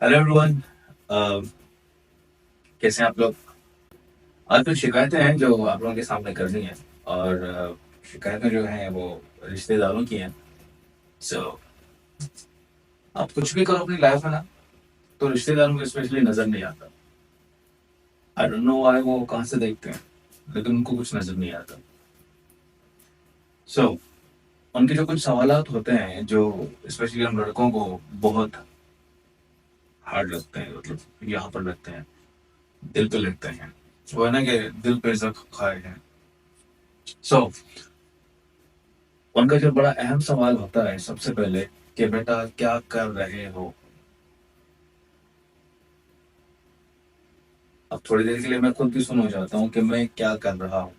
Hello everyone. कैसे हैं आप लोग? आज कुछ शिकायतें हैं जो आप लोगों के सामने करनी है। और शिकायतें जो हैं वो रिश्तेदारों की हैं। सो आप कुछ भी करो अपनी लाइफ में ना, तो रिश्तेदारों को स्पेशली नजर नहीं आता। आई डोंट नो व्हाई, वो कहाँ से देखते हैं, लेकिन उनको कुछ नजर नहीं आता। सो उनके जो कुछ सवालात होते हैं जो स्पेशली हम लड़कों को बहुत हार्ड लगते हैं, मतलब यहाँ पर लगते हैं, दिल पे लगते हैं। वो है ना कि दिल पे जख्म खाए हैं। सो उनका जो बड़ा अहम सवाल होता है सबसे पहले कि बेटा क्या कर रहे हो। अब थोड़ी देर के लिए मैं खुद भी सुन हो जाता हूँ कि मैं क्या कर रहा हूँ,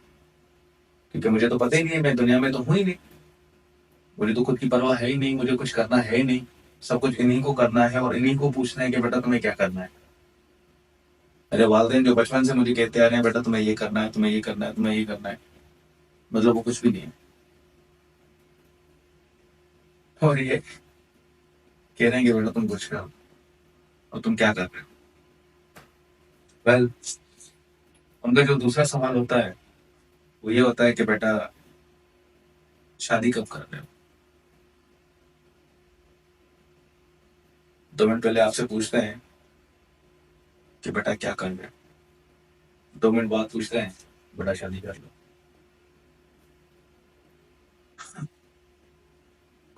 क्योंकि मुझे तो पता ही नहीं है, मैं दुनिया में तो हूँ ही नहीं। मुझे तो खुद की परवाह है ही नहीं, मुझे कुछ करना है ही नहीं। सब कुछ इन्हीं को करना है और इन्हीं को पूछना है कि बेटा तुम्हें क्या करना है। मेरे वालदेन जो बचपन से मुझे कहते आ रहे हैं बेटा तुम्हें ये करना है, तुम्हें ये करना है, तुम्हें ये करना है, मतलब वो कुछ भी नहीं है। और ये कह रहे हैं कि बेटा तुम कुछ करो, और तुम क्या कर रहे हो। वेल, उनका जो दूसरा सवाल होता है वो ये होता है कि बेटा शादी कब कर रहे हो। 2 मिनट पहले आपसे पूछते हैं कि बेटा क्या कर रहे हो, 2 मिनट बाद पूछते हैं बेटा शादी कर लो।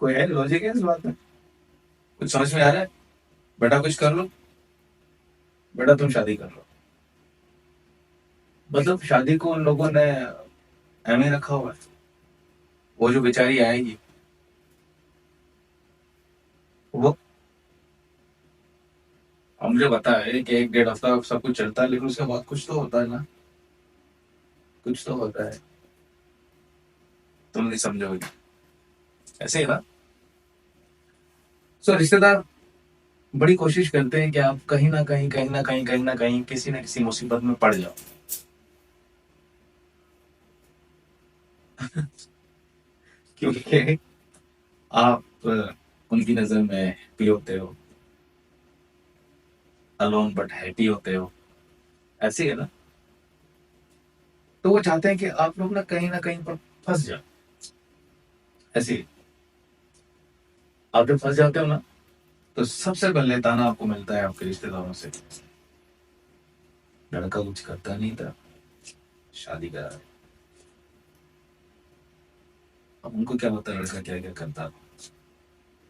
कोई है लॉजिक है इस बात में? कुछ समझ में आ रहा है? बेटा कुछ कर लो, बेटा तुम शादी कर लो। मतलब शादी को उन लोगों ने एम रखा हुआ है। वो जो बेचारी आएगी, वो, अब मुझे पता है कि 1 डेढ़ हफ्ता सब कुछ चलता है, लेकिन उसके बाद कुछ तो होता है ना, कुछ तो होता है। तुम नहीं समझोगे, ऐसे ही ना। सो रिश्तेदार बड़ी कोशिश करते हैं कि आप कहीं ना कहीं, कहीं ना कहीं, कहीं ना कहीं किसी न किसी मुसीबत में पड़ जाओ, क्योंकि आप उनकी नजर में हैप्पी होते हो, अलोन बट हैप्पी होते हो। ऐसे ही है ना। तो वो चाहते हैं कि आप लोग ना कहीं पर फंस जाओ। ऐसे ही आप जब फंस जाते हो ना, तो सबसे पहले ताना आपको मिलता है आपके रिश्तेदारों से। लड़का कुछ करता नहीं था, शादी करा है। अब उनको क्या पता लड़का क्या क्या करता था,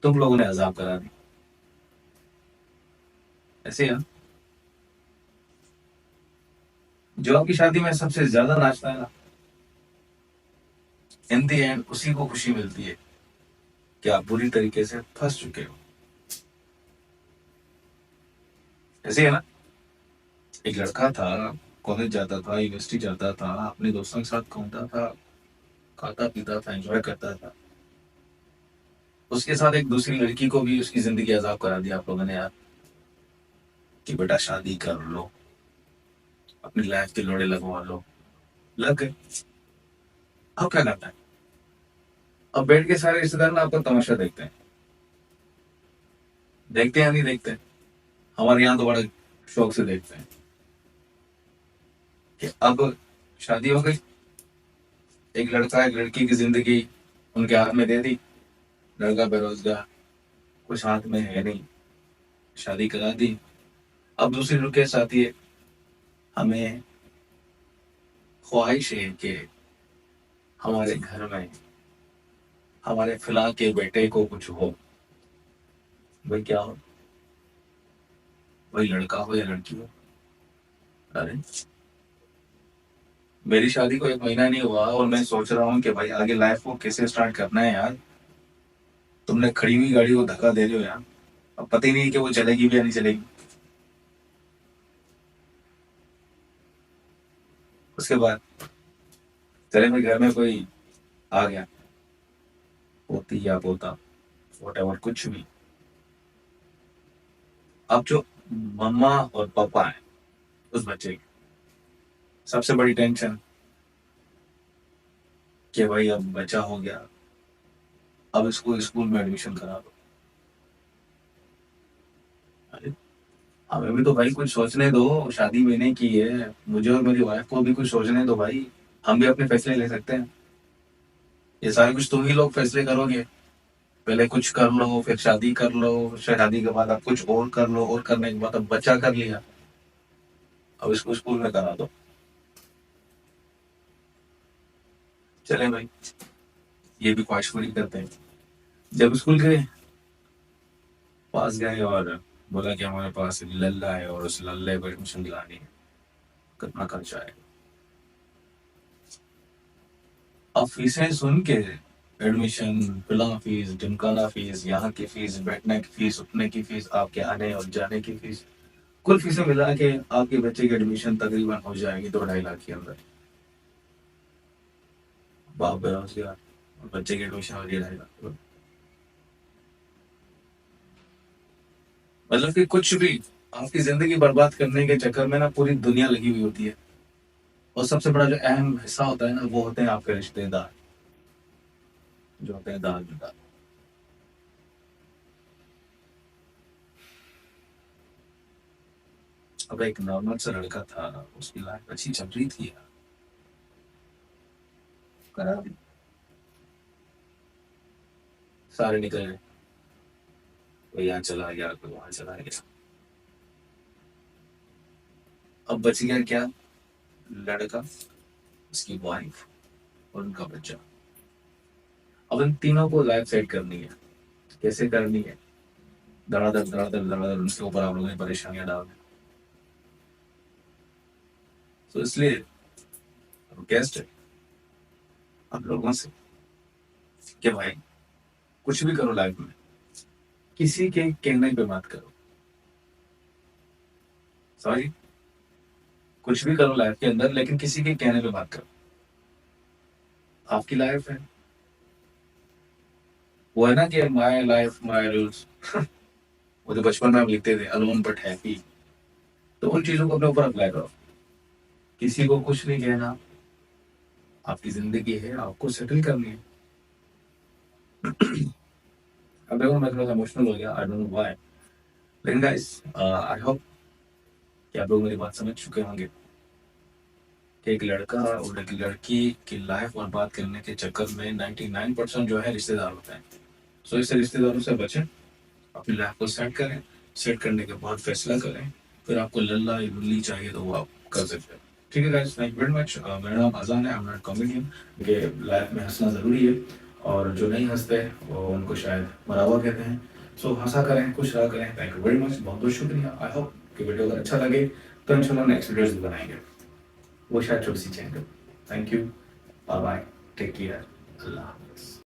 तुम लोगों ने अजाब करा दी। ऐसे ही है ना। जो आपकी शादी में सबसे ज्यादा नाचता है ना, इन दी एंड उसी को खुशी मिलती है कि आप बुरी तरीके से फंस चुके हो। ऐसे ही है ना। एक लड़का था, कॉलेज जाता था, यूनिवर्सिटी जाता था, अपने दोस्तों के साथ घूमता था, खाता पीता था, एंजॉय करता था। उसके साथ एक दूसरी लड़की को भी उसकी जिंदगी अजाब करा दिया आप लोगों ने यार, कि बेटा शादी कर लो, अपनी लाइफ के लोड़े लगवा लो। लग गए। अब क्या करना है? अब बैठ के सारे रिश्तेदार ना आपका तमाशा देखते हैं। देखते हैं या नहीं देखते? हमारे यहाँ तो बड़े शौक से देखते हैं कि अब शादी हो गई, एक लड़का एक लड़की की जिंदगी उनके हाथ में दे दी। लड़का बेरोजगार, कुछ हाथ में है नहीं, शादी करा दी। अब दूसरी लड़के के साथ ये हमें ख्वाहिश है कि हमारे घर में हमारे फिलहाल के बेटे को कुछ हो। भाई क्या हो, भाई लड़का हो या लड़की हो। अरे मेरी शादी को 1 महीना नहीं हुआ और मैं सोच रहा हूँ कि भाई आगे लाइफ को कैसे स्टार्ट करना है यार। तुमने खड़ी हुई गाड़ी को धक्का दे रहे हो यार। अब पता ही नहीं कि वो चलेगी भी या नहीं चलेगी। उसके बाद चले मेरे घर में कोई आ गया, पोती या पोता, वट कुछ भी। अब जो मम्मा और पापा है उस बच्चे की सबसे बड़ी टेंशन कि भाई अब बच्चा हो गया, अब इसको स्कूल में एडमिशन करा दो। अरे हमें भी तो भाई कुछ सोचने दो, शादी मैंने की है, मुझे और मेरी वाइफ को भी कुछ सोचने दो भाई। हम भी अपने फैसले ले सकते हैं। ये सारे कुछ तुम ही लोग फैसले करोगे। पहले कुछ कर लो, फिर शादी कर लो, शादी के बाद आप कुछ और कर लो, और करने के बाद अब बच्चा कर लिया, अब इसको स्कूल में करा दो। चले भाई, ये भी ख्वाहिश पूरी करते हैं। जब स्कूल के पास गए और बोला कि हमारे पास लल्ला है और उस लल्ले को एडमिशन दिलानी है, कितना खर्चा है। अब फीसें सुन के, एडमिशन, फिल्म फीस, ढिमकाना फीस, यहाँ की फीस, बैठने की फीस, उठने की फीस, आपके आने और जाने की फीस, कुल फीसें मिला के आपके बच्चे की एडमिशन तकरीबन हो जाएगी 2-2.5 लाख के अंदर। बाप बेरोजगार, बच्चे की एडमिशन हो रही है 2.5 लाख। मतलब कि कुछ भी, आपकी जिंदगी बर्बाद करने के चक्कर में ना पूरी दुनिया लगी हुई होती है। और सबसे बड़ा जो अहम हिस्सा होता है ना, वो होते हैं आपके रिश्तेदार, जो होते हैं दादा। अब एक नॉर्मल सा लड़का था, उसकी लाइफ अच्छी चल रही थी यार, करा दी, सारे निकल गए। कोई यहाँ चला गया, कोई वहां चला गया। अब बच गया क्या? लड़का, उसकी वाइफ और उनका बच्चा। अब इन तीनों को लाइफ सेट करनी है। कैसे करनी है? धड़ाधड़ धड़ाधड़ धड़ाधड़ उसके ऊपर आप लोगों ने परेशानियां डाल दी। तो इसलिए रिक्वेस्ट है आप लोगों से कि भाई, कुछ भी करो लाइफ में, किसी के कहने पे मत करो। सॉरी, कुछ भी करो लाइफ के अंदर, लेकिन किसी के कहने पे मत करो। आपकी लाइफ है, वो है ना कि माय लाइफ माय रूल्स। वो जो बचपन में हम लिखते थे, अलोन बट हैप्पी। तो उन चीजों को अपने ऊपर अप्लाई करो। किसी को कुछ नहीं कहना, आपकी जिंदगी है, आपको सेटल करनी है। अब देखो, मैं थोड़ा इमोशनल हो गया, आई डोंट नो व्हाई। लेकिन गाइस, आई होप कि आप लोग मेरी बात समझ चुके होंगे कि एक लड़का और एक लड़की की लाइफ बर्बाद करने के चक्कर में 99% जो है रिश्तेदार होते हैं। सो इससे रिश्तेदारों से बचें, अपनी लाइफ को सेट करें। सेट करने के बाद फैसला करें। फिर आपको लल्ला या लुल्ली चाहिए तो वो आप कर सकते हैं। ठीक है guys, thank you very much. मेरा नाम अजान है, आई एम नॉट कॉमेडियन। क्योंकि लाइफ में हंसना ज़रूरी है, और जो नहीं हंसते वो उनको शायद मरा हुआ कहते हैं। सो हंसा करें, खुश रहा करें। थैंक यू वेरी मच, बहुत बहुत शुक्रिया। आई होप कि वीडियो अगर अच्छा लगे तो इंशाल्लाह नेक्स्ट वीडियोस भी बनाएंगे, वो शायद छोटी सी channel. Thank you, bye bye, take care, अल्लाह हाफ़िज़।